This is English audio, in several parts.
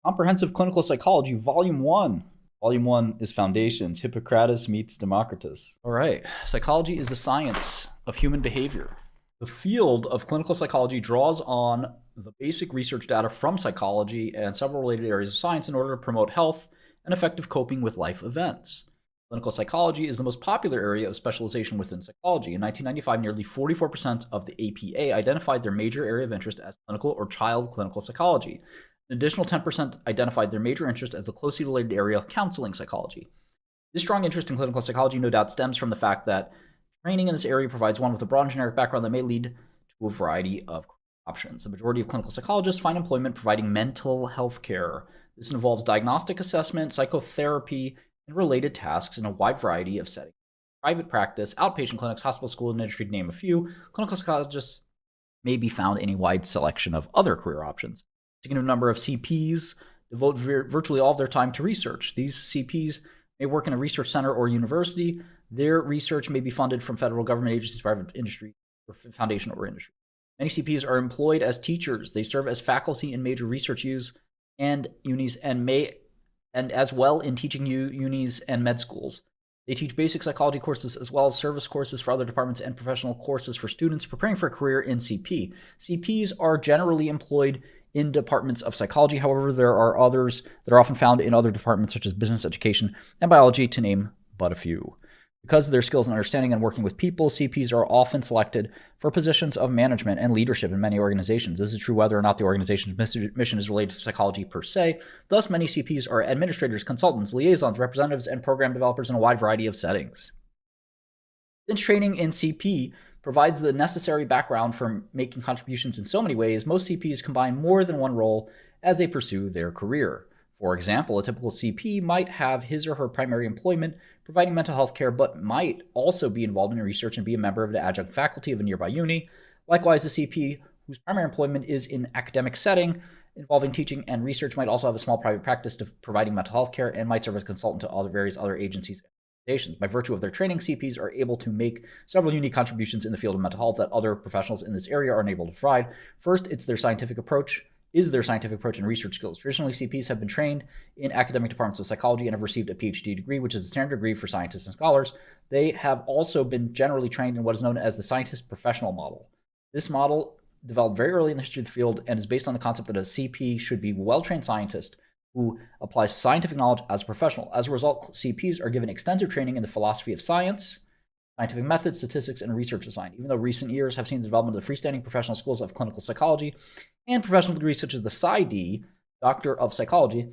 Comprehensive Clinical Psychology, Volume 1. Volume 1 is Foundations, Hippocrates meets Democritus. All right, psychology is the science of human behavior. The field of clinical psychology draws on the basic research data from psychology and several related areas of science in order to promote health and effective coping with life events. Clinical psychology is the most popular area of specialization within psychology. In 1995, nearly 44% of the APA identified their major area of interest as clinical or child clinical psychology. An additional 10% identified their major interest as the closely related area of counseling psychology. This strong interest in clinical psychology no doubt stems from the fact that training in this area provides one with a broad and generic background that may lead to a variety of options. The majority of clinical psychologists find employment providing mental health care. This involves diagnostic assessment, psychotherapy, and related tasks in a wide variety of settings. Private practice, outpatient clinics, hospital, school, and industry, to name a few. Clinical psychologists may be found in a wide selection of other career options. A significant number of CPs devote virtually all of their time to research. These CPs may work in a research center or university. Their research may be funded from federal government agencies, private industry, or foundation or industry. Many CPs are employed as teachers. They serve as faculty in major research unis and as well in teaching unis and med schools. They teach basic psychology courses as well as service courses for other departments and professional courses for students preparing for a career in CP. CPs are generally employed in departments of psychology. However, there are others that are often found in other departments such as business education and biology, to name but a few. Because of their skills in understanding and working with people, CPs are often selected for positions of management and leadership in many organizations. This is true whether or not the organization's mission is related to psychology per se. Thus, many CPs are administrators, consultants, liaisons, representatives, and program developers in a wide variety of settings. Since training in CP provides the necessary background for making contributions in so many ways, most CPs combine more than one role as they pursue their career. For example, a typical CP might have his or her primary employment providing mental health care, but might also be involved in research and be a member of the adjunct faculty of a nearby uni. Likewise, a CP whose primary employment is in academic setting involving teaching and research might also have a small private practice providing mental health care and might serve as a consultant to various other agencies and organizations. By virtue of their training, CPs are able to make several unique contributions in the field of mental health that other professionals in this area are unable to provide. First, it's their scientific approach and research skills. Traditionally, CPs have been trained in academic departments of psychology and have received a PhD degree, which is a standard degree for scientists and scholars. They have also been generally trained in what is known as the scientist professional model. This model developed very early in the history of the field and is based on the concept that a CP should be a well-trained scientist who applies scientific knowledge as a professional. As a result, CPs are given extensive training in the philosophy of science, scientific methods, statistics, and research design. Even though recent years have seen the development of the freestanding professional schools of clinical psychology and professional degrees such as the PsyD, Doctor of Psychology,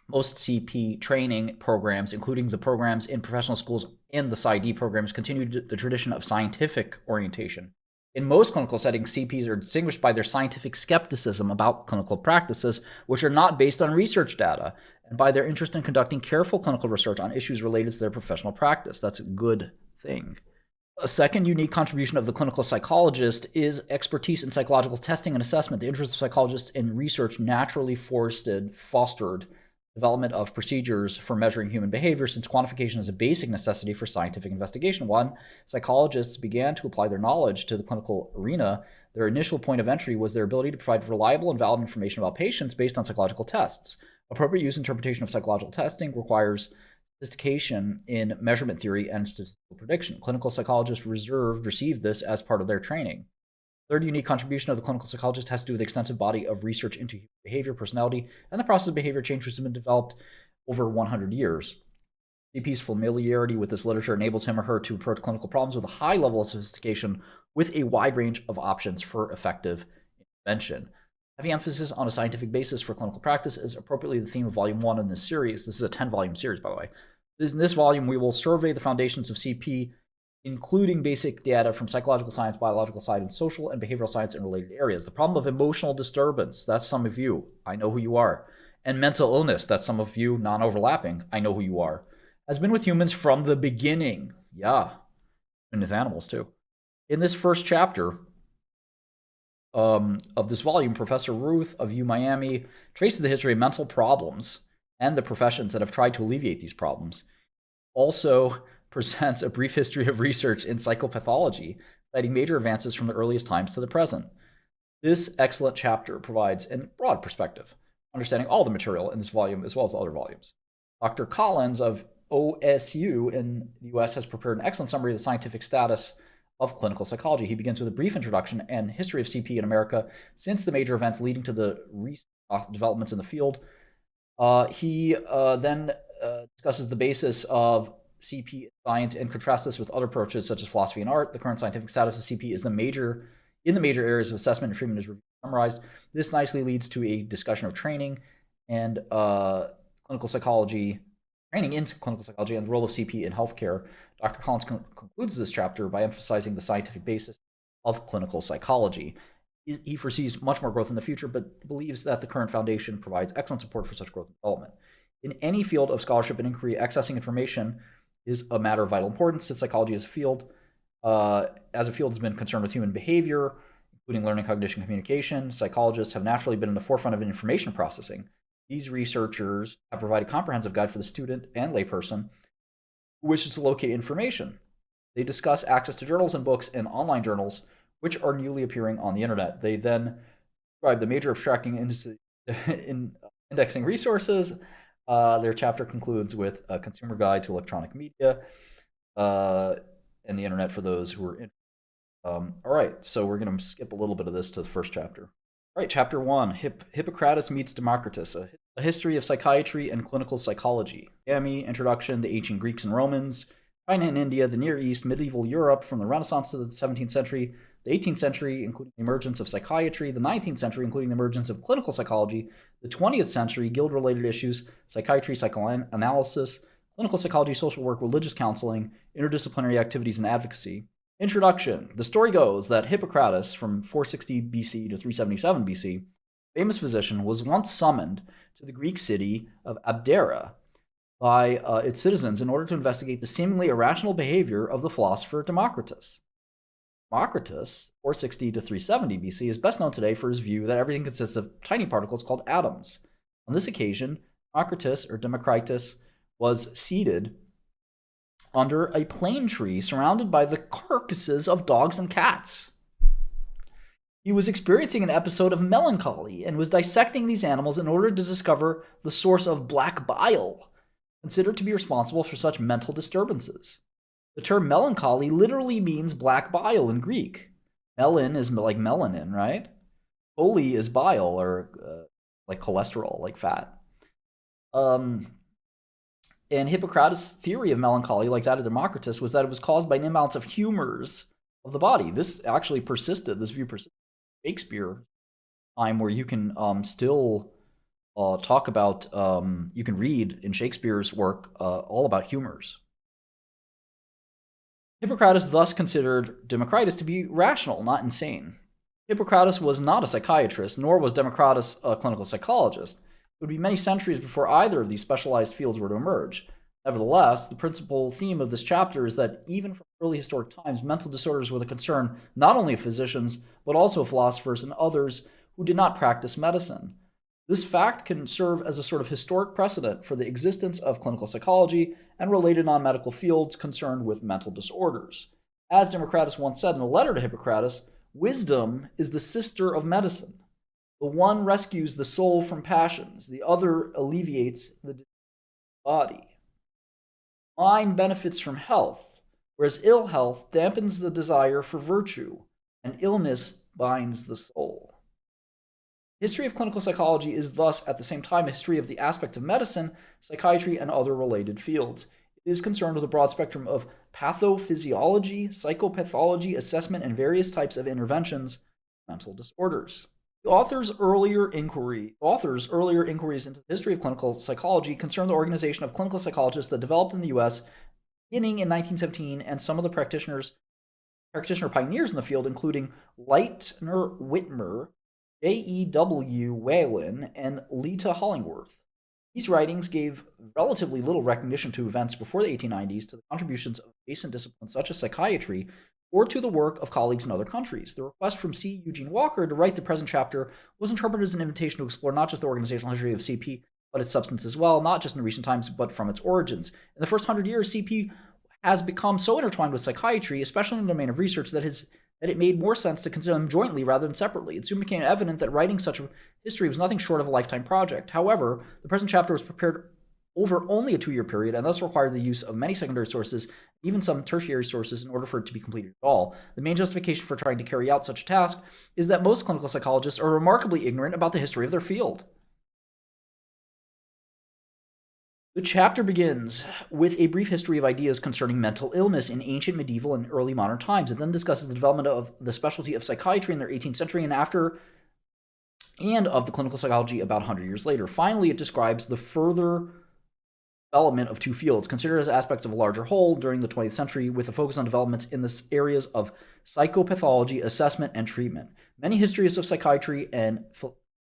most CP training programs, including the programs in professional schools and the PsyD programs, continued the tradition of scientific orientation. In most clinical settings, CPs are distinguished by their scientific skepticism about clinical practices, which are not based on research data, and by their interest in conducting careful clinical research on issues related to their professional practice. That's a good thing. A second unique contribution of the clinical psychologist is expertise in psychological testing and assessment. The interest of psychologists in research naturally fostered development of procedures for measuring human behavior, since quantification is a basic necessity for scientific investigation. When psychologists began to apply their knowledge to the clinical arena, their initial point of entry was their ability to provide reliable and valid information about patients based on psychological tests. Appropriate use and interpretation of psychological testing requires sophistication in measurement theory and statistical prediction. Clinical psychologists received this as part of their training. Third unique contribution of the clinical psychologist has to do with the extensive body of research into human behavior, personality, and the process of behavior change, which has been developed over 100 years. CP's familiarity with this literature enables him or her to approach clinical problems with a high level of sophistication with a wide range of options for effective intervention. Heavy emphasis on a scientific basis for clinical practice is appropriately the theme of Volume 1 in this series. This is a 10-volume series, by the way. In this volume, we will survey the foundations of CP, including basic data from psychological science, biological science, and social and behavioral science in related areas. The problem of emotional disturbance, that's some of you. I know who you are. And mental illness, that's some of you, non-overlapping. I know who you are. Has been with humans from the beginning. Yeah. And with animals, too. In this first chapter of this volume, Professor Ruth of Miami traces the history of mental problems and the professions that have tried to alleviate these problems. Also presents a brief history of research in psychopathology, citing major advances from the earliest times to the present. This excellent chapter provides a broad perspective understanding all the material in this volume as well as the other volumes. Dr. Collins of OSU in the US has prepared an excellent summary of the scientific status of clinical psychology. He begins with a brief introduction and history of CP in America since the major events leading to the recent developments in the field. He then discusses the basis of CP in science and contrasts this with other approaches such as philosophy and art. The current scientific status of CP is in the major areas of assessment and treatment is summarized. This nicely leads to a discussion of training and clinical psychology, training in clinical psychology and the role of CP in healthcare. Dr. Collins concludes this chapter by emphasizing the scientific basis of clinical psychology. He foresees much more growth in the future, but believes that the current foundation provides excellent support for such growth and development. In any field of scholarship and inquiry, accessing information is a matter of vital importance, since psychology as a field has been concerned with human behavior, including learning, cognition, communication. Psychologists have naturally been in the forefront of information processing. These researchers have provided a comprehensive guide for the student and layperson who wishes to locate information. They discuss access to journals and books and online journals, which are newly appearing on the internet. They then describe the major abstracting indexing resources. Their chapter concludes with a consumer guide to electronic media and the internet for those who are interested. All right, so we're going to skip a little bit of this to the first chapter. All right, chapter 1, Hippocrates meets Democritus, a history of psychiatry and clinical psychology. Introduction, the ancient Greeks and Romans, China and India, the Near East, medieval Europe from the Renaissance to the 17th century, the 18th century, including the emergence of psychiatry, the 19th century, including the emergence of clinical psychology, the 20th century, guild-related issues, psychiatry, psychoanalysis, clinical psychology, social work, religious counseling, interdisciplinary activities, and advocacy. Introduction. The story goes that Hippocrates, from 460 BC to 377 BC, famous physician, was once summoned to the Greek city of Abdera by its citizens in order to investigate the seemingly irrational behavior of the philosopher Democritus. Democritus, 460 to 370 BC, is best known today for his view that everything consists of tiny particles called atoms. On this occasion, Democritus was seated under a plane tree surrounded by the carcasses of dogs and cats. He was experiencing an episode of melancholy and was dissecting these animals in order to discover the source of black bile, considered to be responsible for such mental disturbances. The term melancholy literally means black bile in Greek. Melon is like melanin, right? Choly is bile, or like cholesterol, like fat. And Hippocrates' theory of melancholy, like that of Democritus, was that it was caused by an imbalance of humors of the body. This actually persisted, this view persisted in Shakespeare time, where you can still talk about, you can read in Shakespeare's work all about humors. Hippocrates thus considered Democritus to be rational, not insane. Hippocrates was not a psychiatrist, nor was Democritus a clinical psychologist. It would be many centuries before either of these specialized fields were to emerge. Nevertheless, the principal theme of this chapter is that even from early historic times, mental disorders were the concern not only of physicians, but also of philosophers and others who did not practice medicine. This fact can serve as a sort of historic precedent for the existence of clinical psychology and related non-medical fields concerned with mental disorders. As Democritus once said in a letter to Hippocrates, wisdom is the sister of medicine. The one rescues the soul from passions, the other alleviates the body. Mind benefits from health, whereas ill health dampens the desire for virtue, and illness binds the soul. History of clinical psychology is thus at the same time a history of the aspects of medicine, psychiatry, and other related fields. It is concerned with a broad spectrum of pathophysiology, psychopathology, assessment, and various types of interventions, mental disorders. The author's earlier inquiries into the history of clinical psychology concern the organization of clinical psychologists that developed in the U.S. beginning in 1917, and some of the practitioner pioneers in the field, including Lightner Whitmer, J.E.W. Whalen, and Lita Hollingworth. These writings gave relatively little recognition to events before the 1890s to the contributions of adjacent disciplines such as psychiatry, or to the work of colleagues in other countries. The request from C. Eugene Walker to write the present chapter was interpreted as an invitation to explore not just the organizational history of CP, but its substance as well, not just in recent times, but from its origins. In the first 100 years, CP has become so intertwined with psychiatry, especially in the domain of research, that his that it made more sense to consider them jointly rather than separately. It soon became evident that writing such a history was nothing short of a lifetime project. However, the present chapter was prepared over only a 2-year period and thus required the use of many secondary sources, even some tertiary sources, in order for it to be completed at all. The main justification for trying to carry out such a task is that most clinical psychologists are remarkably ignorant about the history of their field. The chapter begins with a brief history of ideas concerning mental illness in ancient, medieval, and early modern times. It then discusses the development of the specialty of psychiatry in the 18th century and of the clinical psychology about 100 years later. Finally, it describes the further development of two fields, considered as aspects of a larger whole during the 20th century, with a focus on developments in the areas of psychopathology, assessment, and treatment. Many histories of psychiatry and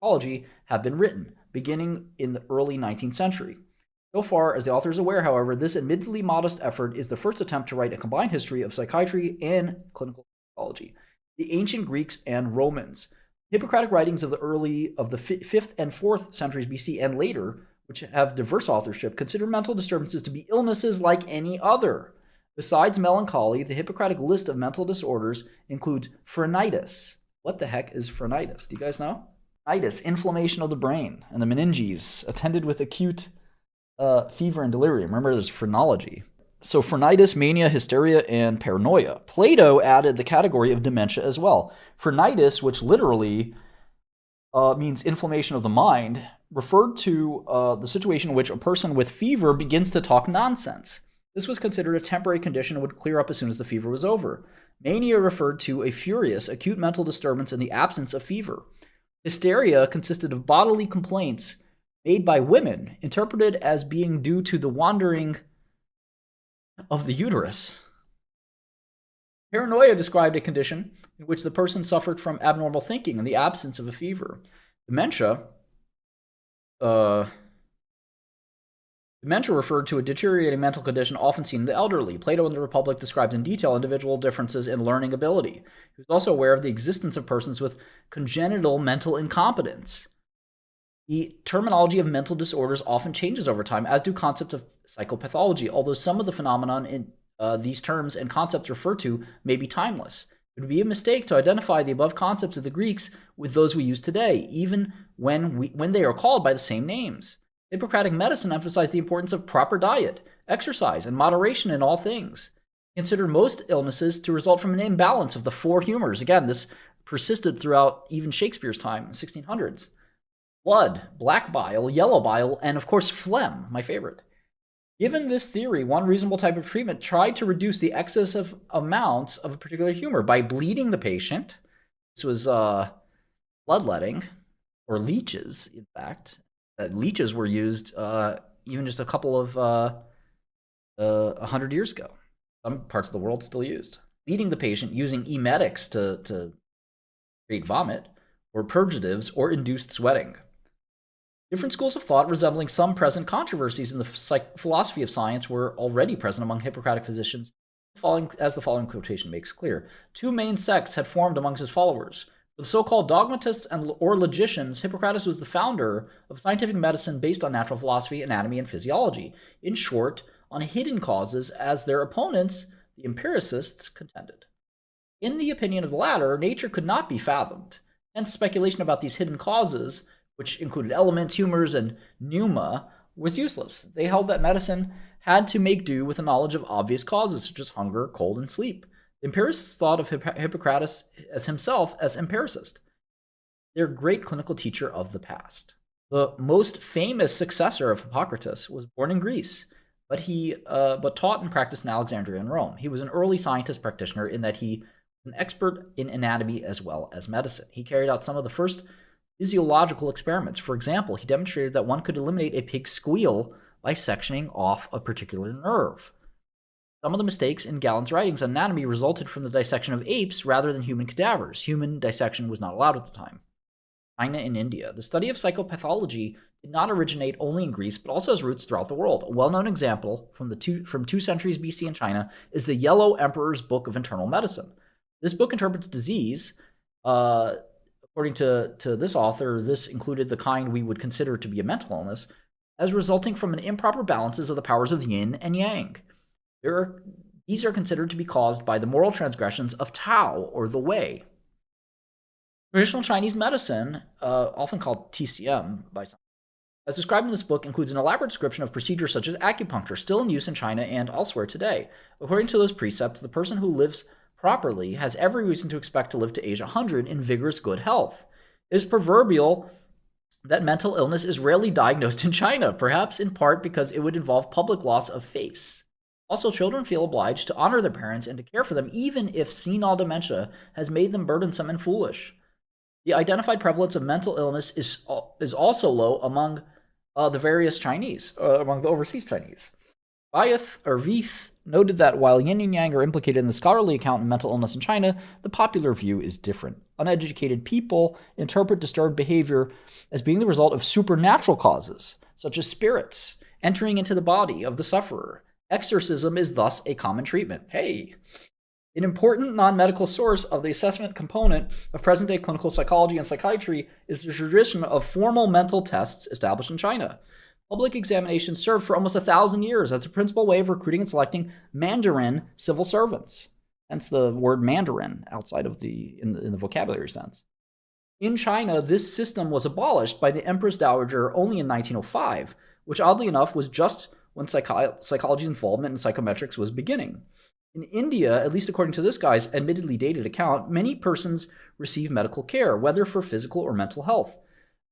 psychology have been written, beginning in the early 19th century. So far as the author is aware, however, this admittedly modest effort is the first attempt to write a combined history of psychiatry and clinical psychology. The ancient Greeks and Romans. Hippocratic writings of the 5th and 4th centuries BC and later, which have diverse authorship, consider mental disturbances to be illnesses like any other. Besides melancholy, the Hippocratic list of mental disorders includes Phrenitis. What the heck is Phrenitis? Do you guys know? Phrenitis, inflammation of the brain and the meninges, attended with acute fever and delirium. Remember, there's phrenology. So Phrenitis, mania, hysteria, and paranoia. Plato added the category of dementia as well. Phrenitis, which literally means inflammation of the mind, referred to the situation in which a person with fever begins to talk nonsense. This was considered a temporary condition and would clear up as soon as the fever was over. Mania referred to a furious, acute mental disturbance in the absence of fever. Hysteria consisted of bodily complaints made by women, interpreted as being due to the wandering of the uterus. Paranoia described a condition in which the person suffered from abnormal thinking in the absence of a fever. Dementia referred to a deteriorating mental condition often seen in the elderly. Plato in the Republic describes in detail individual differences in learning ability. He was also aware of the existence of persons with congenital mental incompetence. The terminology of mental disorders often changes over time, as do concepts of psychopathology, although some of the phenomenon in these terms and concepts referred to may be timeless. It would be a mistake to identify the above concepts of the Greeks with those we use today, even when they are called by the same names. Hippocratic medicine emphasized the importance of proper diet, exercise, and moderation in all things. It considered most illnesses to result from an imbalance of the 4 humors. Again, this persisted throughout even Shakespeare's time in the 1600s. Blood, black bile, yellow bile, and of course phlegm, my favorite. Given this theory, one reasonable type of treatment tried to reduce the excessive amounts of a particular humor by bleeding the patient. This was bloodletting, or leeches, in fact. Leeches were used even just a couple of 100 years ago. Some parts of the world still used. Bleeding the patient using emetics to create vomit, or purgatives, or induced sweating. Different schools of thought resembling some present controversies in the philosophy of science were already present among Hippocratic physicians, as the following quotation makes clear. 2 main sects had formed amongst his followers. For the so-called dogmatists or logicians, Hippocrates was the founder of scientific medicine based on natural philosophy, anatomy, and physiology. In short, on hidden causes, as their opponents, the empiricists, contended. In the opinion of the latter, nature could not be fathomed. Hence, speculation about these hidden causes, which included elements, humors, and pneuma, was useless. They held that medicine had to make do with the knowledge of obvious causes, such as hunger, cold, and sleep. The empiricists thought of Hippocrates as himself as empiricist, their great clinical teacher of the past. The most famous successor of Hippocrates was born in Greece, but taught and practiced in Alexandria and Rome. He was an early scientist practitioner in that he was an expert in anatomy as well as medicine. He carried out some of the first physiological experiments. For example, he demonstrated that one could eliminate a pig's squeal by sectioning off a particular nerve. Some of the mistakes in Galen's writings on anatomy resulted from the dissection of apes rather than human cadavers. Human dissection was not allowed at the time. China and India. The study of psychopathology did not originate only in Greece, but also has roots throughout the world. A well-known example from 2 centuries BC in China is the Yellow Emperor's Book of Internal Medicine. This book interprets disease. According to this author, this included the kind we would consider to be a mental illness, as resulting from an improper balances of the powers of yin and yang. There are These are considered to be caused by the moral transgressions of Tao, or the way. Traditional Chinese medicine, often called 𝗘𝘀𝗀𝗃𝗃 by some, as described in this book, includes an elaborate description of procedures such as acupuncture, still in use in China and elsewhere today. According to those precepts, the person who lives properly has every reason to expect to live to age 100 in vigorous good health. It is proverbial that mental illness is rarely diagnosed in China, perhaps in part because it would involve public loss of face. Also, children feel obliged to honor their parents and to care for them, even if senile dementia has made them burdensome and foolish. The identified prevalence of mental illness is also low among the various Chinese, among the overseas Chinese. 𝗣𝘂𝗀𝗃𝗃 noted that while yin and yang are implicated in the scholarly account of mental illness in China, the popular view is different. Uneducated people interpret disturbed behavior as being the result of supernatural causes, such as spirits entering into the body of the sufferer. Exorcism is thus a common treatment. Hey! An important non-medical source of the assessment component of present-day clinical psychology and psychiatry is the tradition of formal mental tests established in China. Public examinations served for almost 1,000 years as the principal way of recruiting and selecting Mandarin civil servants. Hence the word Mandarin outside of in the vocabulary sense. In China, this system was abolished by the Empress Dowager only in 1905, which oddly enough was just when psychology's involvement in psychometrics was beginning. In India, at least according to this guy's admittedly dated account, many persons receive medical care, whether for physical or mental health,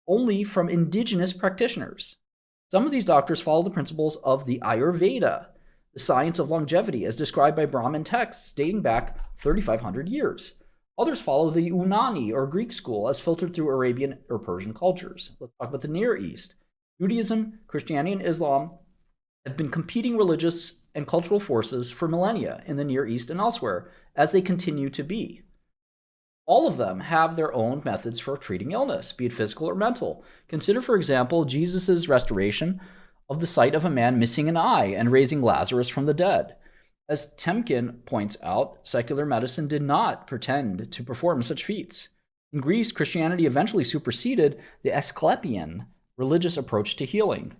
only from indigenous practitioners. Some of these doctors follow the principles of the Ayurveda, the science of longevity, as described by Brahmin texts dating back 3,500 years. Others follow the Unani, or Greek school, as filtered through Arabian or Persian cultures. Let's talk about the Near East. Judaism, Christianity, and Islam have been competing religious and cultural forces for millennia in the Near East and elsewhere, as they continue to be. All of them have their own methods for treating illness, be it physical or mental. Consider, for example, Jesus' restoration of the sight of a man missing an eye and raising Lazarus from the dead. As Temkin points out, secular medicine did not pretend to perform such feats. In Greece, Christianity eventually superseded the Asclepian religious approach to healing.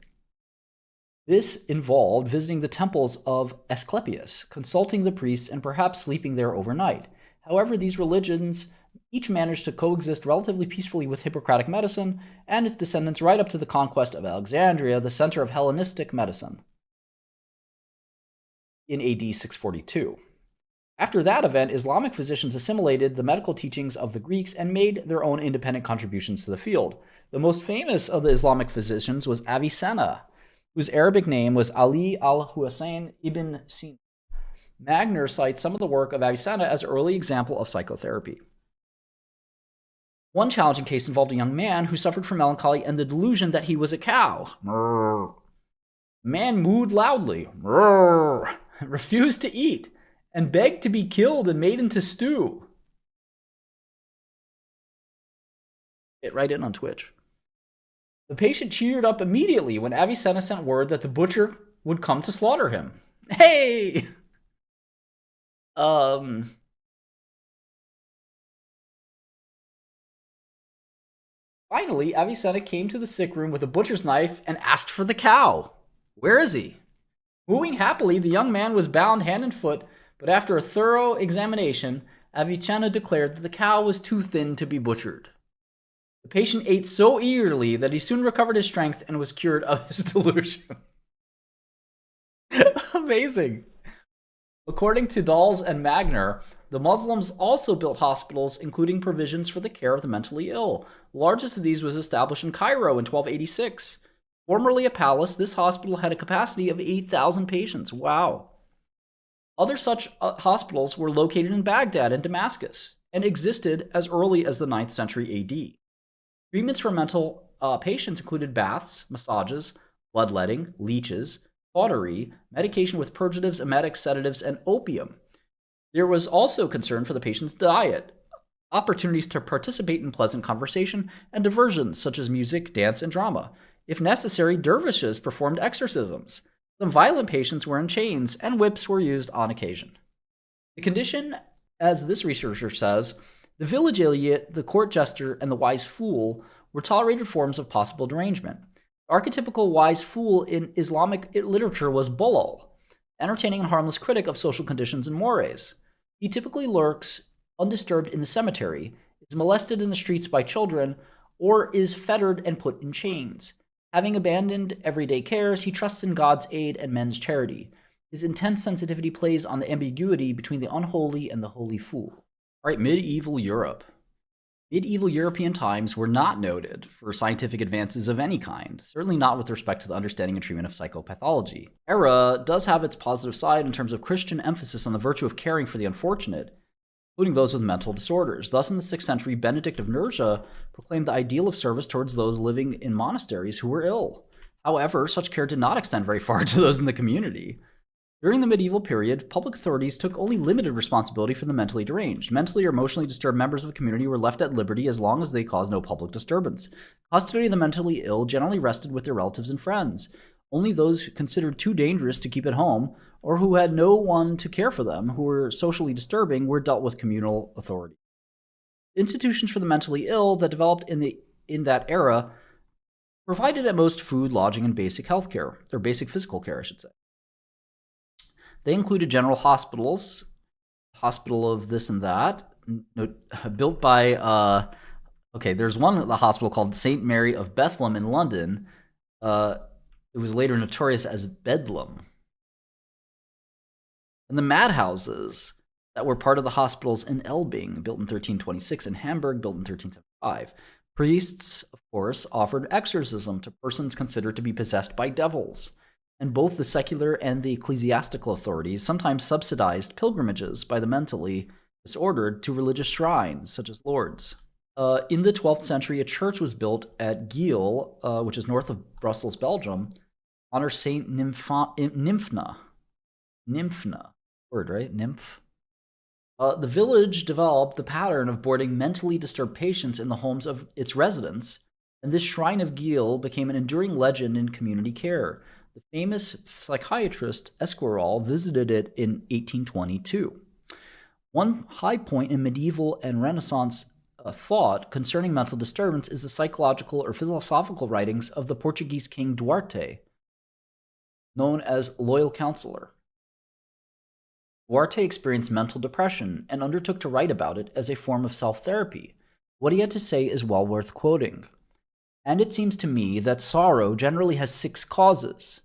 This involved visiting the temples of Asclepius, consulting the priests, and perhaps sleeping there overnight. However, these religions each managed to coexist relatively peacefully with Hippocratic medicine and its descendants right up to the conquest of Alexandria, the center of Hellenistic medicine, in AD 642. After that event, Islamic physicians assimilated the medical teachings of the Greeks and made their own independent contributions to the field. The most famous of the Islamic physicians was Avicenna, whose Arabic name was Ali al-Husayn ibn Sina. Magner cites some of the work of Avicenna as an early example of psychotherapy. One challenging case involved a young man who suffered from melancholy and the delusion that he was a cow. The man mooed loudly, refused to eat, and begged to be killed and made into stew. Get right in on Twitch. The patient cheered up immediately when Avicenna sent word that the butcher would come to slaughter him. Hey! Finally, Avicenna came to the sick room with a butcher's knife and asked for the cow. Where is he? Mooing happily, the young man was bound hand and foot, but after a thorough examination, Avicenna declared that the cow was too thin to be butchered. The patient ate so eagerly that he soon recovered his strength and was cured of his delusion. Amazing. According to Dahls and Magner, the Muslims also built hospitals, including provisions for the care of the mentally ill. The largest of these was established in Cairo in 1286. Formerly a palace, this hospital had a capacity of 8,000 patients. Wow. Other such hospitals were located in Baghdad and Damascus and existed as early as the 9th century AD. Treatments for mental patients included baths, massages, bloodletting, leeches, cautery, medication with purgatives, emetics, sedatives, and opium. There was also concern for the patient's diet, opportunities to participate in pleasant conversation, and diversions such as music, dance, and drama. If necessary, dervishes performed exorcisms. Some violent patients were in chains, and whips were used on occasion. The condition, as this researcher says, the village idiot, the court jester, and the wise fool were tolerated forms of possible derangement. The archetypical wise fool in Islamic literature was Bulal, entertaining and harmless critic of social conditions and mores. He typically lurks undisturbed in the cemetery, is molested in the streets by children, or is fettered and put in chains. Having abandoned everyday cares, he trusts in God's aid and men's charity. His intense sensitivity plays on the ambiguity between the unholy and the holy fool. All right, medieval Europe. Medieval European times were not noted for scientific advances of any kind, certainly not with respect to the understanding and treatment of psychopathology. Era does have its positive side in terms of Christian emphasis on the virtue of caring for the unfortunate, including those with mental disorders. Thus, in the 6th century, Benedict of Nursia proclaimed the ideal of service towards those living in monasteries who were ill. However, such care did not extend very far to those in the community. During the medieval period, public authorities took only limited responsibility for the mentally deranged. Mentally or emotionally disturbed members of the community were left at liberty as long as they caused no public disturbance. Custody of the mentally ill generally rested with their relatives and friends. Only those considered too dangerous to keep at home, or who had no one to care for them, who were socially disturbing, were dealt with communal authority. Institutions for the mentally ill that developed in that era provided at most food, lodging, and basic health care, or basic physical care, I should say. They included general hospitals, hospital of this and that, built by, there's one at the hospital called St. Mary of Bethlehem in London. It was later notorious as Bedlam. And the madhouses that were part of the hospitals in Elbing, built in 1326, and Hamburg, built in 1375. Priests, of course, offered exorcism to persons considered to be possessed by devils. And both the secular and the ecclesiastical authorities sometimes subsidized pilgrimages by the mentally disordered to religious shrines, such as Lourdes. In the 12th century, a church was built at Geel, which is north of Brussels, Belgium, honor Saint Nymphna. Nymphna. Word, right? Nymph. The village developed the pattern of boarding mentally disturbed patients in the homes of its residents, and this shrine of Geel became an enduring legend in community care. The famous psychiatrist 𝗟cie𝗰𝗵𝗆 visited it in 1822. One high point in medieval and Renaissance thought concerning mental disturbance is the psychological or philosophical writings of the Portuguese king Duarte, known as Loyal Counselor. Duarte experienced mental depression and undertook to write about it as a form of self-therapy. What he had to say is well worth quoting. And it seems to me that sorrow generally has 6 causes.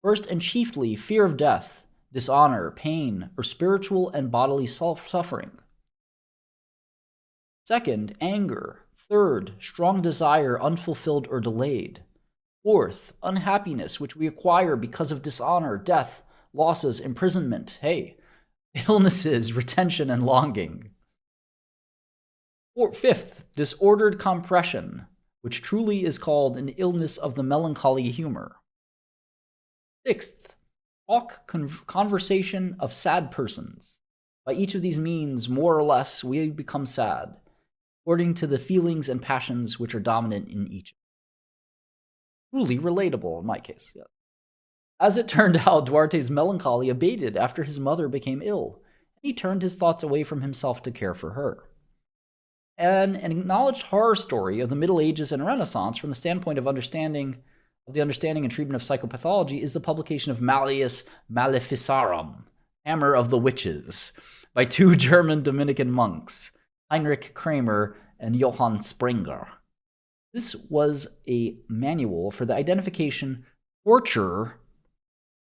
First and chiefly, fear of death, dishonor, pain, or spiritual and bodily suffering. Second, anger. Third, strong desire unfulfilled or delayed. Fourth, unhappiness which we acquire because of dishonor, death, losses, imprisonment, illnesses, retention, and longing. Fifth, disordered compression, which truly is called an illness of the melancholy humor. Sixth, talk, conversation of sad persons. By each of these means, more or less, we become sad, according to the feelings and passions which are dominant in each. Truly relatable in my case, yes. As it turned out, Duarte's melancholy abated after his mother became ill, and he turned his thoughts away from himself to care for her. An acknowledged horror story of the Middle Ages and Renaissance from the standpoint of the understanding and treatment of psychopathology is the publication of Malleus Maleficarum, Hammer of the Witches, by 2 German Dominican monks, Heinrich Kramer and Johann Sprenger. This was a manual for the identification, torture,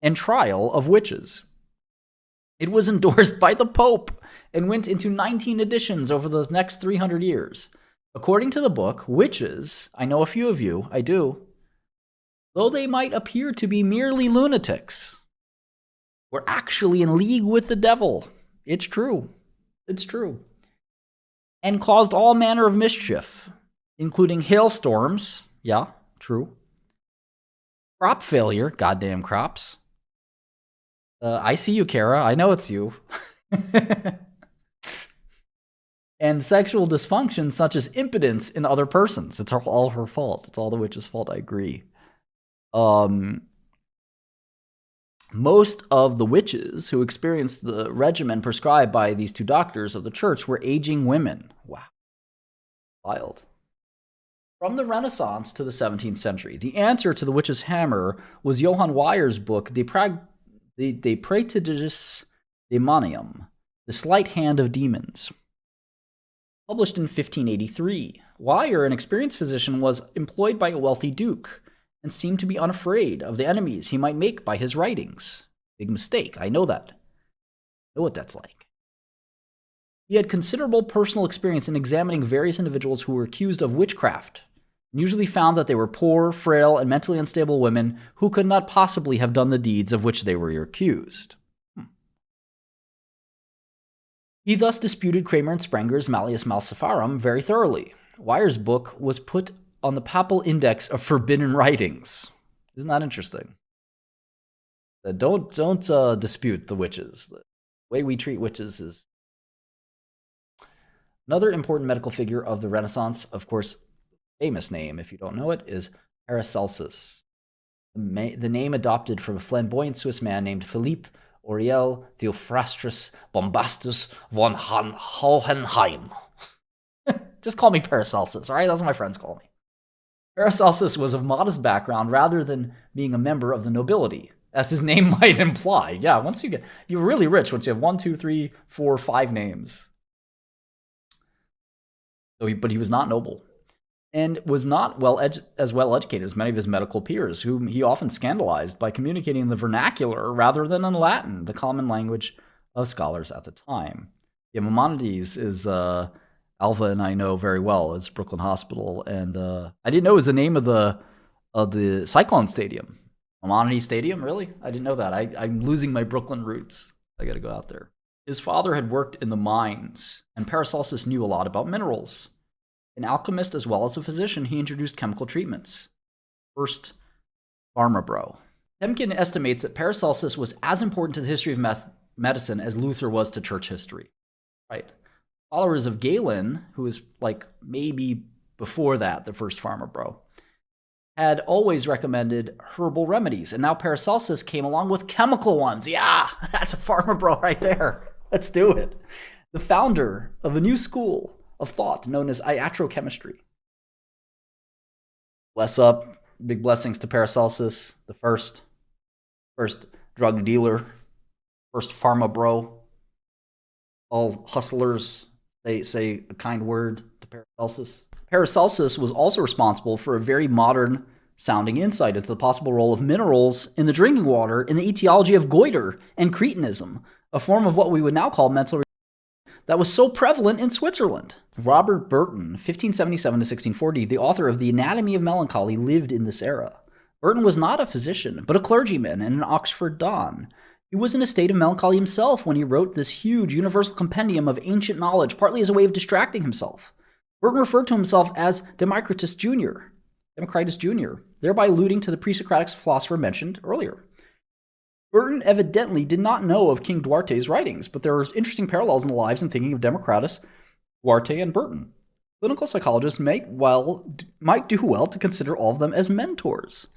and trial of witches. It was endorsed by the Pope and went into 19 editions over the next 300 years. According to the book, witches, I know a few of you, I do, though they might appear to be merely lunatics, were actually in league with the devil. It's true. It's true. And caused all manner of mischief, including hailstorms, yeah, true, crop failure, goddamn crops, I see you, Kara, I know it's you, and sexual dysfunction such as impotence in other persons. It's all her fault. It's all the witch's fault, I agree. Most of the witches who experienced the regimen prescribed by these 2 doctors of the church were aging women. Wow. Wild. From the Renaissance to the 17th century, the answer to the witch's hammer was Johann Weyer's book, De the 𝗵𝗵𝗃 demonium, the sleight hand of demons. Published in 1583, Weyer, an experienced physician, was employed by a wealthy duke and seemed to be unafraid of the enemies he might make by his writings. Big mistake, I know that. I know what that's like. He had considerable personal experience in examining various individuals who were accused of witchcraft, and usually found that they were poor, frail, and mentally unstable women who could not possibly have done the deeds of which they were accused. He thus disputed Kramer and Sprenger's Malleus Maleficarum very thoroughly. Weyer's book was put on the papal index of forbidden writings. Isn't that interesting? Don't dispute the witches. The way we treat witches is... Another important medical figure of the Renaissance, of course, famous name, if you don't know it, is Paracelsus. The name adopted from a flamboyant Swiss man named Philippe Auriel Theophrastus Bombastus von Hohenheim. Just call me Paracelsus, all right? That's what my friends call me. Paracelsus was of modest background rather than being a member of the nobility, as his name might imply. Yeah, once you're really rich once you have 1, 2, 3, 4, 5 names. But he was not noble, and was not as well educated as many of his medical peers, whom he often scandalized by communicating in the vernacular rather than in Latin, the common language of scholars at the time. Yeah, Maimonides is Alva and I know very well. It's Brooklyn Hospital, and I didn't know it was the name of the Cyclone Stadium. Maimonides Stadium, really? I didn't know that. I'm losing my Brooklyn roots. I got to go out there. His father had worked in the mines, and Paracelsus knew a lot about minerals. An alchemist as well as a physician, he introduced chemical treatments. First PharmaBro. Temkin estimates that Paracelsus was as important to the history of medicine as Luther was to church history. Right. Followers of Galen, who was like maybe before that, the first PharmaBro, had always recommended herbal remedies, and now Paracelsus came along with chemical ones. Yeah, that's a PharmaBro right there. Let's do it. The founder of a new school of thought known as iatrochemistry. Bless up. Big blessings to Paracelsus, the first drug dealer, first PharmaBro. All hustlers, they say a kind word to Paracelsus. Paracelsus was also responsible for a very modern sounding insight into the possible role of minerals in the drinking water in the etiology of goiter and cretinism, a form of what we would now call mental that was so prevalent in Switzerland. Robert Burton, 1577 to 1640, the author of The Anatomy of Melancholy, lived in this era. Burton was not a physician, but a clergyman and an Oxford don. He was in a state of melancholy himself when he wrote this huge universal compendium of ancient knowledge, partly as a way of distracting himself. Burton referred to himself as Democritus Jr., thereby alluding to the pre-Socratic philosopher mentioned earlier. Burton evidently did not know of King Duarte's writings, but there are interesting parallels in the lives and thinking of Democritus, Duarte, and Burton. Clinical psychologists might do well to consider all of them as mentors.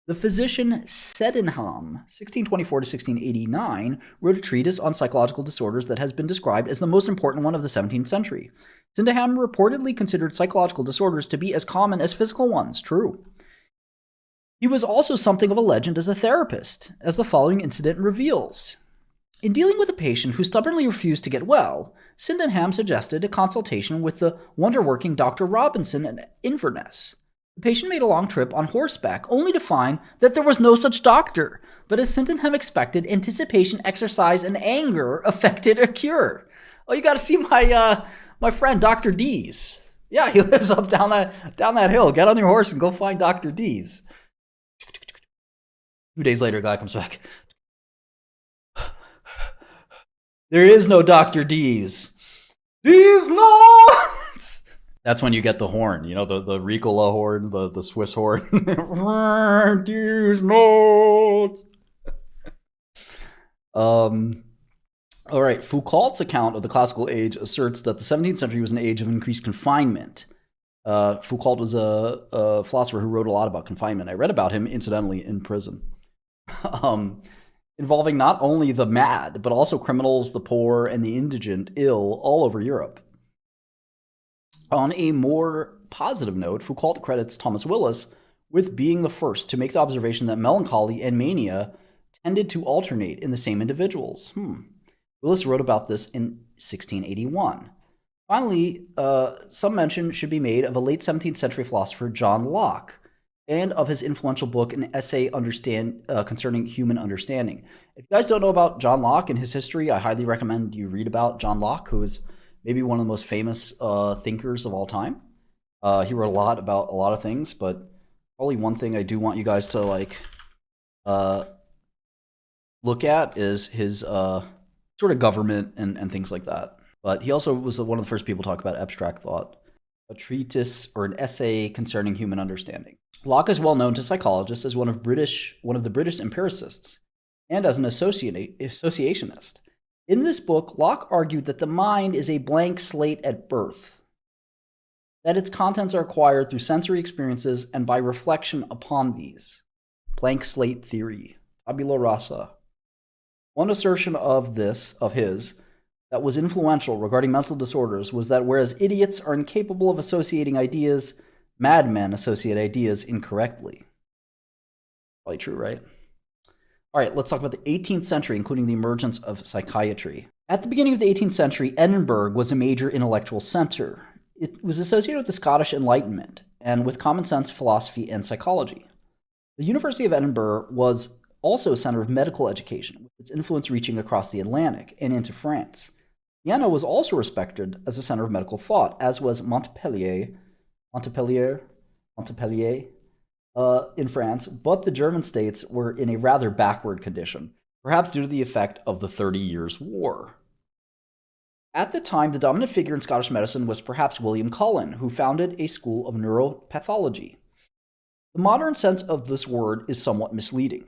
The physician Sydenham, 1624 to 1689, wrote a treatise on psychological disorders that has been described as the most important one of the 17th century. Sydenham reportedly considered psychological disorders to be as common as physical ones. True. He was also something of a legend as a therapist, as the following incident reveals. In dealing with a patient who stubbornly refused to get well, Sydenham suggested a consultation with the wonder-working Dr. Robinson at Inverness. The patient made a long trip on horseback, only to find that there was no such doctor. But as Sydenham expected, anticipation, exercise, and anger affected a cure. Oh, you got to see my friend Doctor Deez. Yeah, he lives up down that hill. Get on your horse and go find Doctor Deez. 2 days later, a guy comes back. There is no Dr. Deez. Deez nuts! That's when you get the horn, you know, the Ricola horn, the Swiss horn. Deez nuts! All right, Foucault's account of the classical age asserts that the 17th century was an age of increased confinement. Foucault was a philosopher who wrote a lot about confinement. I read about him, incidentally, in prison. Involving not only the mad, but also criminals, the poor, and the indigent ill all over Europe. On a more positive note, Foucault credits Thomas Willis with being the first to make the observation that melancholy and mania tended to alternate in the same individuals. Willis wrote about this in 1681. Finally, some mention should be made of a late 17th century philosopher, John Locke, and of his influential book, An Essay Concerning Human Understanding. If you guys don't know about John Locke and his history, I highly recommend you read about John Locke, who is maybe one of the most famous thinkers of all time. He wrote a lot about a lot of things, but probably one thing I do want you guys to look at is his sort of government and things like that. But he also was one of the first people to talk about abstract thought, a treatise or an essay concerning human understanding. Locke is well known to psychologists as one of the British empiricists and as an associationist. In this book, Locke argued that the mind is a blank slate at birth, that its contents are acquired through sensory experiences and by reflection upon these. Blank slate theory, tabula rasa. One assertion of his that was influential regarding mental disorders was that whereas idiots are incapable of associating ideas, madmen associate ideas incorrectly. Probably true, right? All right, let's talk about the 18th century, including the emergence of psychiatry. At the beginning of the 18th century, Edinburgh was a major intellectual center. It was associated with the Scottish Enlightenment and with common sense philosophy and psychology. The University of Edinburgh was also a center of medical education, with its influence reaching across the Atlantic and into France. Vienna was also respected as a center of medical thought, as was Montpellier in France, but the German states were in a rather backward condition, perhaps due to the effect of the 30 Years' War. At the time, the dominant figure in Scottish medicine was perhaps William Cullen, who founded a school of neuropathology. The modern sense of this word is somewhat misleading.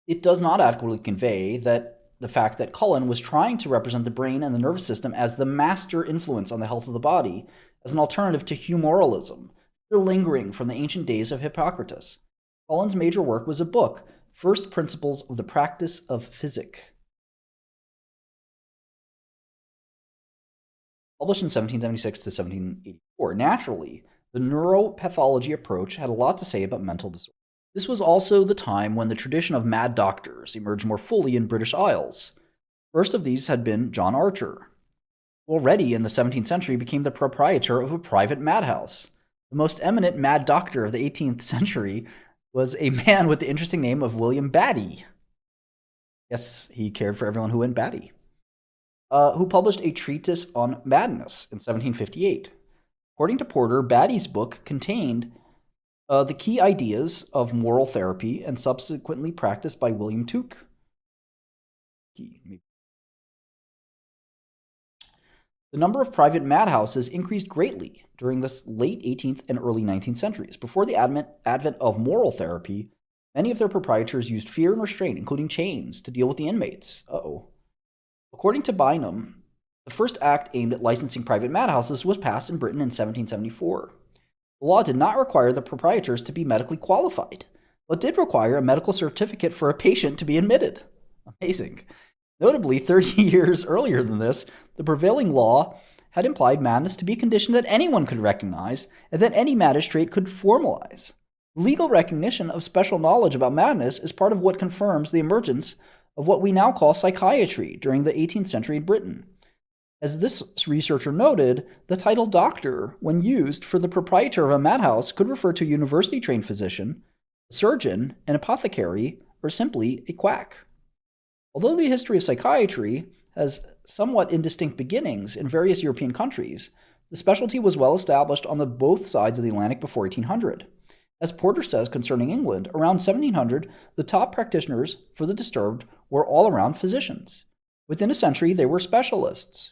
It does not adequately convey the fact that Cullen was trying to represent the brain and the nervous system as the master influence on the health of the body, as an alternative to humoralism, still lingering from the ancient days of Hippocrates. Cullen's major work was a book, First Principles of the Practice of Physic, published in 1776 to 1784. Naturally, the neuropathology approach had a lot to say about mental disorders. This was also the time when the tradition of mad doctors emerged more fully in British Isles. First of these had been John Archer, who already in the 17th century became the proprietor of a private madhouse. The most eminent mad doctor of the 18th century was a man with the interesting name of William Batty. Yes, he cared for everyone who went batty. Who published a treatise on madness in 1758. According to Porter, Batty's book contained the key ideas of moral therapy and subsequently practiced by William Tuke. The number of private madhouses increased greatly during the late 18th and early 19th centuries. Before the advent of moral therapy, many of their proprietors used fear and restraint, including chains, to deal with the inmates. According to Bynum, the first act aimed at licensing private madhouses was passed in Britain in 1774. The law did not require the proprietors to be medically qualified, but did require a medical certificate for a patient to be admitted. Amazing. Notably, 30 years earlier than this, the prevailing law had implied madness to be a condition that anyone could recognize and that any magistrate could formalize. Legal recognition of special knowledge about madness is part of what confirms the emergence of what we now call psychiatry during the 18th century in Britain. As this researcher noted, the title doctor, when used for the proprietor of a madhouse, could refer to a university-trained physician, a surgeon, an apothecary, or simply a quack. Although the history of psychiatry has somewhat indistinct beginnings in various European countries, the specialty was well established on both sides of the Atlantic before 1800. As Porter says concerning England, around 1700, the top practitioners for the disturbed were all-around physicians. Within a century, they were specialists.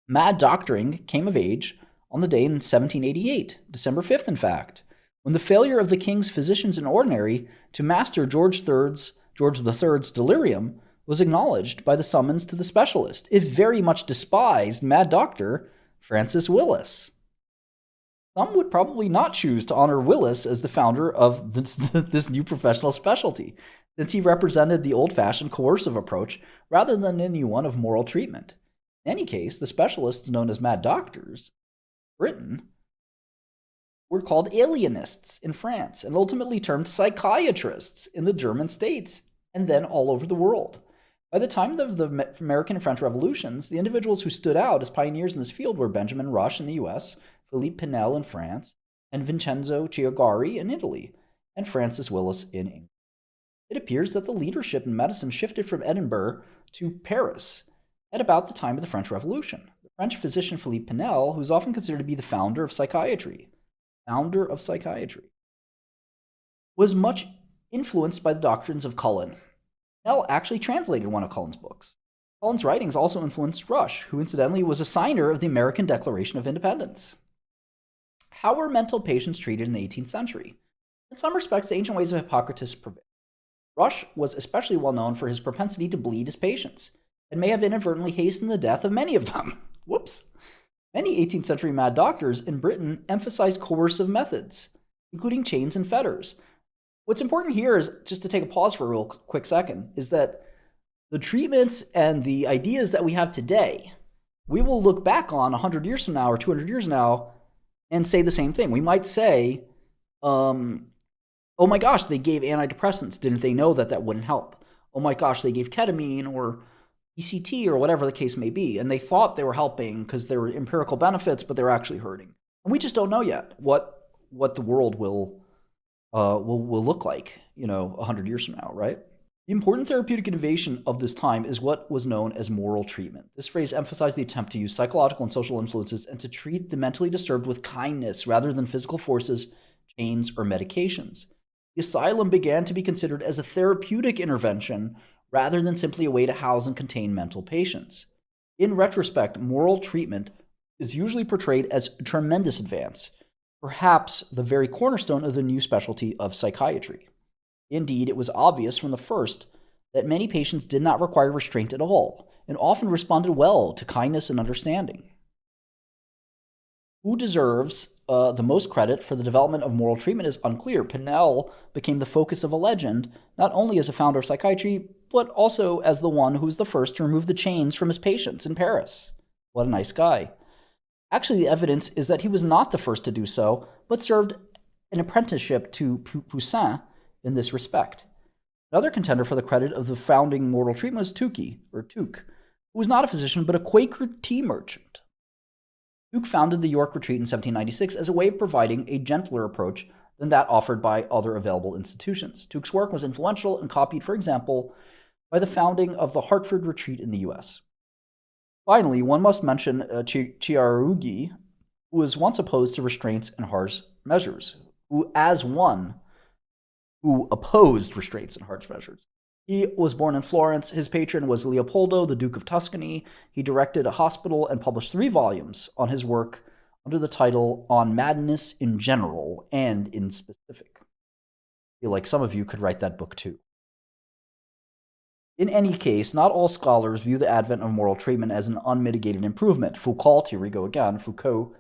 Mad doctoring came of age on the day in 1788, December 5th, in fact, when the failure of the king's physicians in ordinary to master George III's delirium was acknowledged by the summons to the specialist, if very much despised mad doctor Francis Willis. Some would probably not choose to honor Willis as the founder of this new professional specialty, since he represented the old-fashioned coercive approach rather than the new one of moral treatment. In any case, the specialists known as mad doctors, Britain, were called alienists in France and ultimately termed psychiatrists in the German states and then all over the world. By the time of the American and French revolutions, the individuals who stood out as pioneers in this field were Benjamin Rush in the US, Philippe Pinel in France, and Vincenzo Chiogari in Italy, and Francis Willis in England. It appears that the leadership in medicine shifted from Edinburgh to Paris at about the time of the French Revolution. The French physician Philippe Pinel, who is often considered to be the founder of psychiatry, was much influenced by the doctrines of Cullen. Pinel actually translated one of Cullen's books. Cullen's writings also influenced Rush, who incidentally was a signer of the American Declaration of Independence. How were mental patients treated in the 18th century? In some respects, the ancient ways of Hippocrates prevailed. Rush was especially well known for his propensity to bleed his patients, and may have inadvertently hastened the death of many of them. Whoops. Many 18th century mad doctors in Britain emphasized coercive methods, including chains and fetters. What's important here is, just to take a pause for a real quick second, is that the treatments and the ideas that we have today, we will look back on 100 years from now or 200 years now and say the same thing. We might say, oh my gosh, they gave antidepressants. Didn't they know that that wouldn't help? Oh my gosh, they gave ketamine or ECT or whatever the case may be, and they thought they were helping because there were empirical benefits, but they were actually hurting. And we just don't know yet what the world will look like, 100 years from now, right? The important therapeutic innovation of this time is what was known as moral treatment. This phrase emphasized the attempt to use psychological and social influences and to treat the mentally disturbed with kindness rather than physical forces, chains, or medications. The asylum began to be considered as a therapeutic intervention rather than simply a way to house and contain mental patients. In retrospect, moral treatment is usually portrayed as a tremendous advance, perhaps the very cornerstone of the new specialty of psychiatry. Indeed, it was obvious from the first that many patients did not require restraint at all, and often responded well to kindness and understanding. Who deserves the most credit for the development of moral treatment is unclear. Pinel became the focus of a legend, not only as a founder of psychiatry, but also as the one who was the first to remove the chains from his patients in Paris. What a nice guy. Actually, the evidence is that he was not the first to do so, but served an apprenticeship to Poussin in this respect. Another contender for the credit of the founding moral treatment was 𝗘𝘀𝘀𝗀𝗃, who was not a physician, but a Quaker tea merchant. 𝗘𝘀𝘀𝗀𝗃 founded the York Retreat in 1796 as a way of providing a gentler approach than that offered by other available institutions. 𝗘𝘀𝘀𝗀𝗃's work was influential and copied, for example, by the founding of the Hartford Retreat in the US. Finally, one must mention 𝗘𝘀𝘀𝗀𝗃, who was once opposed to restraints and harsh measures, who opposed restraints and harsh measures. He was born in Florence. His patron was Leopoldo, the Duke of Tuscany. He directed a hospital and published 3 volumes on his work under the title On Madness in General and in Specific. I feel like some of you could write that book too. In any case, not all scholars view the advent of moral treatment as an unmitigated improvement. Foucault, here we go again, Foucault,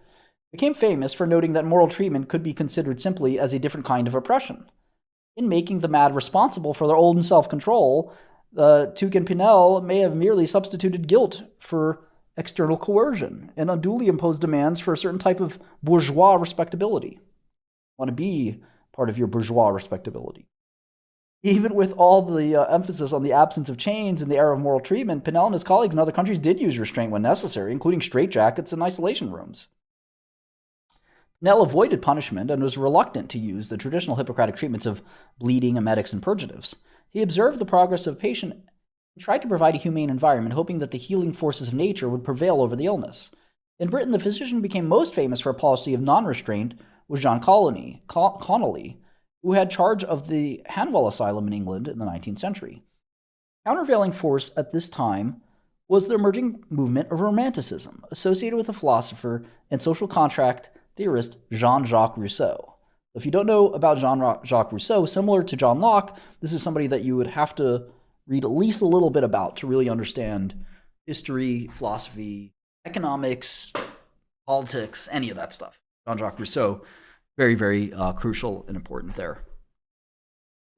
became famous for noting that moral treatment could be considered simply as a different kind of oppression. In making the mad responsible for their own self-control, 𝗘𝘀𝘀𝗀𝗃 and Pinel may have merely substituted guilt for external coercion and unduly imposed demands for a certain type of bourgeois respectability. Want to be part of your bourgeois respectability. Even with all the emphasis on the absence of chains in the era of moral treatment, Pinel and his colleagues in other countries did use restraint when necessary, including straitjackets and isolation rooms. Pinel avoided punishment and was reluctant to use the traditional Hippocratic treatments of bleeding, emetics, and purgatives. He observed the progress of a patient and tried to provide a humane environment, hoping that the healing forces of nature would prevail over the illness. In Britain, the physician became most famous for a policy of non-restraint was John Connolly, who had charge of the Hanwell Asylum in England in the 19th century. Countervailing force at this time was the emerging movement of Romanticism, associated with the philosopher and social contract theorist Jean-Jacques Rousseau. If you don't know about Jean-Jacques Rousseau, similar to John Locke, this is somebody that you would have to read at least a little bit about to really understand history, philosophy, economics, politics, any of that stuff. Jean-Jacques Rousseau, very, very crucial and important there.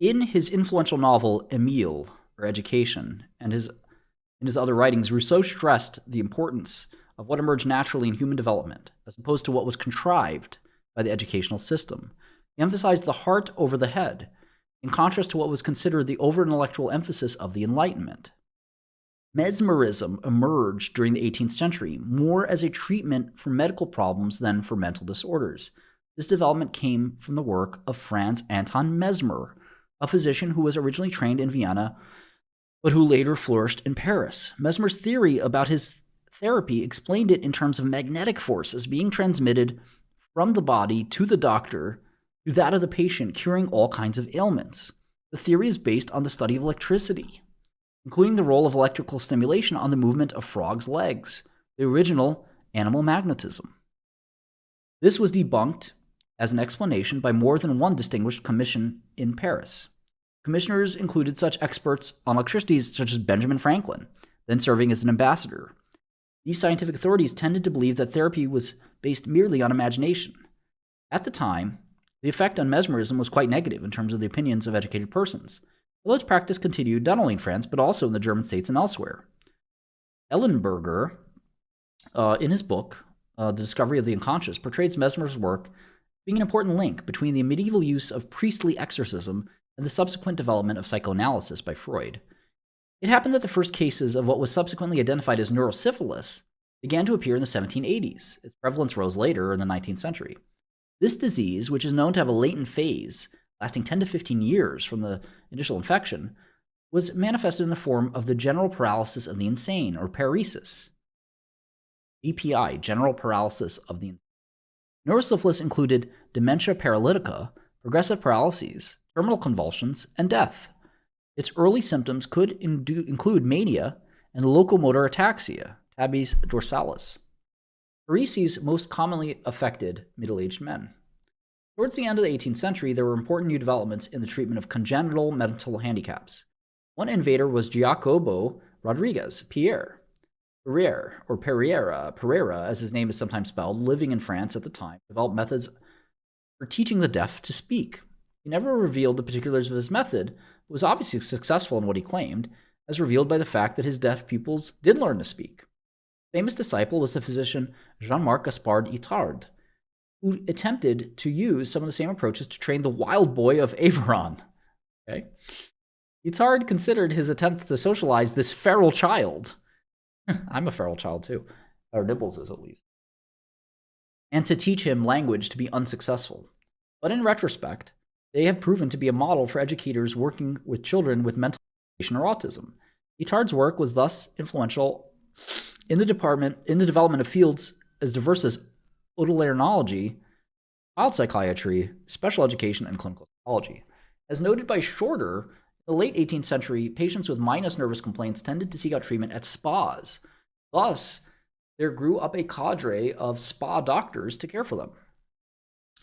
In his influential novel, Émile, or Education, and in his other writings, Rousseau stressed the importance of what emerged naturally in human development, as opposed to what was contrived by the educational system. He emphasized the heart over the head, in contrast to what was considered the over-intellectual emphasis of the Enlightenment. Mesmerism emerged during the 18th century, more as a treatment for medical problems than for mental disorders. This development came from the work of Franz Anton Mesmer, a physician who was originally trained in Vienna, but who later flourished in Paris. Mesmer's theory about his therapy explained it in terms of magnetic forces being transmitted from the body to the doctor to that of the patient, curing all kinds of ailments. The theory is based on the study of electricity, including the role of electrical stimulation on the movement of frogs' legs, the original animal magnetism. This was debunked as an explanation by more than one distinguished commission in Paris. Commissioners included such experts on electricity such as Benjamin Franklin, then serving as an ambassador. These scientific authorities tended to believe that therapy was based merely on imagination. At the time, the effect on mesmerism was quite negative in terms of the opinions of educated persons, although its practice continued not only in France, but also in the German states and elsewhere. Ellenberger, in his book, The Discovery of the Unconscious, portrays Mesmer's work being an important link between the medieval use of priestly exorcism and the subsequent development of psychoanalysis by Freud. It happened that the first cases of what was subsequently identified as neurosyphilis began to appear in the 1780s. Its prevalence rose later in the 19th century. This disease, which is known to have a latent phase lasting 10 to 15 years from the initial infection, was manifested in the form of the general paralysis of the insane, or paresis. GPI, general paralysis of the insane. Neurosyphilis included dementia paralytica, progressive paralyses, terminal convulsions, and death. Its early symptoms could include mania and locomotor ataxia, tabes dorsalis. Paresis most commonly affected middle-aged men. Towards the end of the 18th century, there were important new developments in the treatment of congenital mental handicaps. One innovator was Jacobo Rodriguez Pierre, or Pereira, as his name is sometimes spelled, living in France at the time, developed methods for teaching the deaf to speak. He never revealed the particulars of his method, but was obviously successful in what he claimed, as revealed by the fact that his deaf pupils did learn to speak. A famous disciple was the physician Jean-Marc Gaspard Itard, who attempted to use some of the same approaches to train the wild boy of Aveyron. Okay? Itard considered his attempts to socialize this feral child. I'm a feral child too, or Nibbles is at least. And to teach him language to be unsuccessful. But in retrospect, they have proven to be a model for educators working with children with mental retardation or autism. Itard's work was thus influential in the development of fields as diverse as otolaryngology, child psychiatry, special education, and clinical psychology. As noted by Shorter, in the late 18th century, patients with minus nervous complaints tended to seek out treatment at spas. Thus, there grew up a cadre of spa doctors to care for them.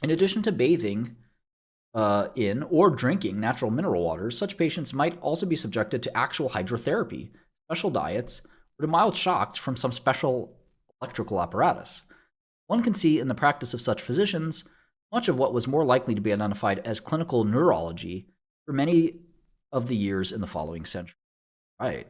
In addition to bathing in or drinking natural mineral waters, such patients might also be subjected to actual hydrotherapy, special diets, or to mild shocks from some special electrical apparatus. One can see in the practice of such physicians much of what was more likely to be identified as clinical neurology for many of the years in the following century. Right.